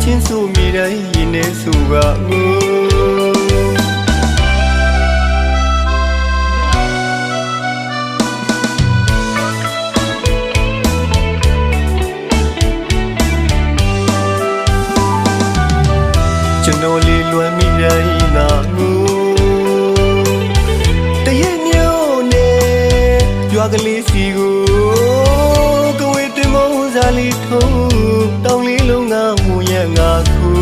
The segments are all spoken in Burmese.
ချင်းဆိုမိတိုင်းရင်ထဲဆိုကငိုကျွန်တော်လေးလွမ်းမိတိုင်းသာငိုတရက်မျိုးနဲ့ရွာကလေးစီကိုကဝေးတင်မောစားလေးထုံးတောင်းလေးလုံးကမူရငါခု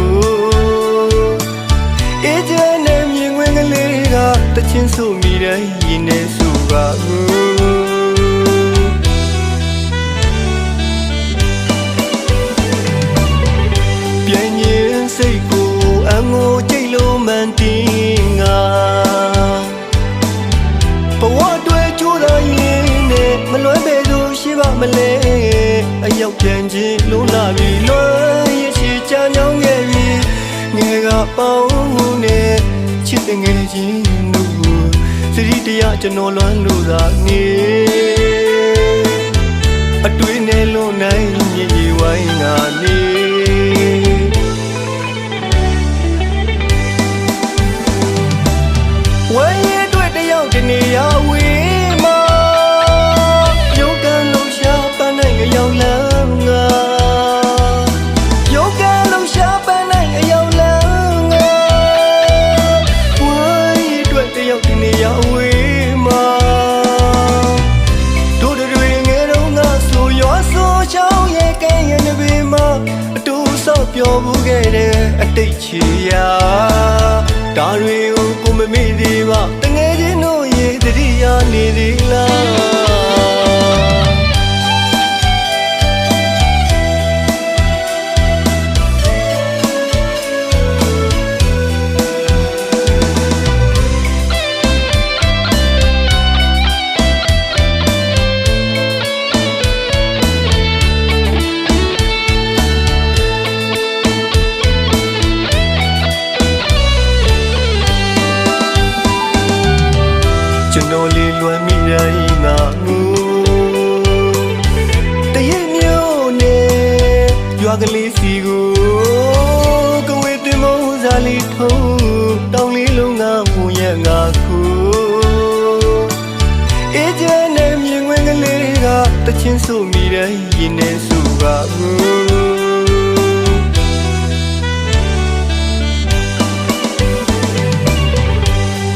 အေးကျနဲ့မြင်ဝင်ကလေးကတချင်းဆိုမိတိုင်းရင်ထဲဆိုကငိုပြင်းရင်စိတ်ကိုအငိုကြိတ်လို့မှန်တင်ငါဘဝတွေ့ချိုးတော်ရင်နဲ့မလွဲပဲလို့ရှိပါမလဲအရောက်ပြန်ချင်းလုံးလာပြီလွမ်းရရှိချမ်းကြောင်းခဲ့ပြီငယ်ကပေါင်းနဲ့ချစ်တဲ့ငယ်ချင်းတို့စရိတရားကျွန်တော်လွမ်းလို့သာနေအတွေ့နဲ့လွန်နိုင်မြည်ကြီးဝိုင်းငါနေဝဲရဲတွေ့တယောက်တနေရာဝေးမှာရုပ်ကလုံးရှာပန်းနိုင်အယောင်လမ်းငါရုပ်ကလုံးရှာပန်းနိုင်အယောင်လမ်းငါဝဲရဲတွေ့တယောက်တနေရာဝေးမှာတို့တွေငယ်တော့ငါဆိုရွာဆိုချောင်းရဲ့ကဲရဲ့နဘေးမှာအတူဆော့ပြောမှုခဲ့တဲ့အတိတ်ချီရာဒါတွေကိုကိုမမေ့သေးပါတငယ်ချင်းတို့ရဲ့တတိယနေသေးလားကျွန်တော်လေးလွမ်းမိတိုင်းငါငိုတရက်မျိုးနဲ့ရွာကလေးစီကိုကဝေးတင်မောစားလေးထုံးတောင်းလေးလုံးကမူရငါခုအေးကျနဲ့မြင်ဝင်ကလေးကတချင်းဆိုမိတိုင်းရင်ထဲဆိုကငို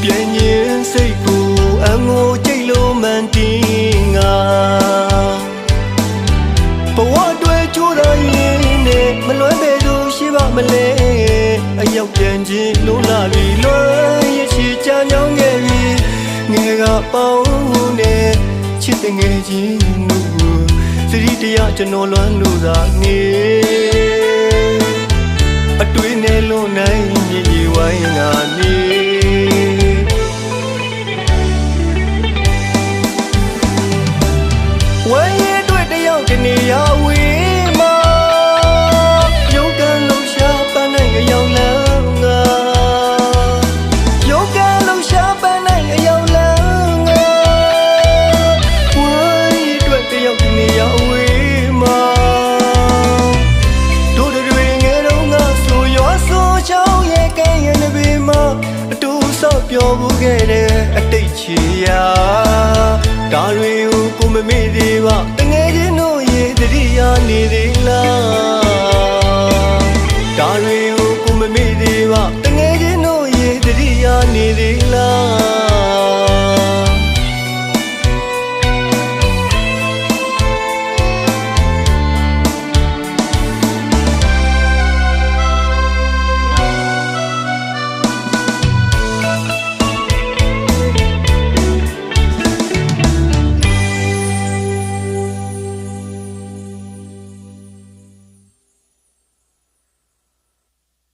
ပြင်းရင်စိတ်ကိုအငိုကြိတ်လို့မှန်တင်ငါဘဝတွေ့ချိုးတော်ရင်နဲ့မလွဲပဲလို့ရှိပါမလဲအရောက်ပြန်ချင်းလုံးလာပြီလွမ်းရရှိချမ်းကြောင်းခဲ့ပြီငယ်ကပေါင်းနဲ့ချစ်တဲ့ငယ်ချင်းတို့စရိတရားကျွန်တော်လွမ်းလို့သာနေအတွေ့နဲ့လွန်နိုင်မြည်ကြီးဝိုင်းငါနေဝဲရဲတွေ့တယောက်တနေရာဝေးမှာရုပ်ကလုံးရှာပန်းနိုင်အယောင်လမ်းငါရုပ်ကလုံးရှာပန်းနိုင်အယောင်လမ်းငါဝဲရဲတွေ့တယောက်တနေရာဝေးမှာတို့တွေငယ်တော့ငါဆိုရွာဆိုချောင်းရဲ့ကဲရဲ့နဘေးမှာအတူဆော့ပြောမှုခဲ့တဲ့အတိတ်ချီရာ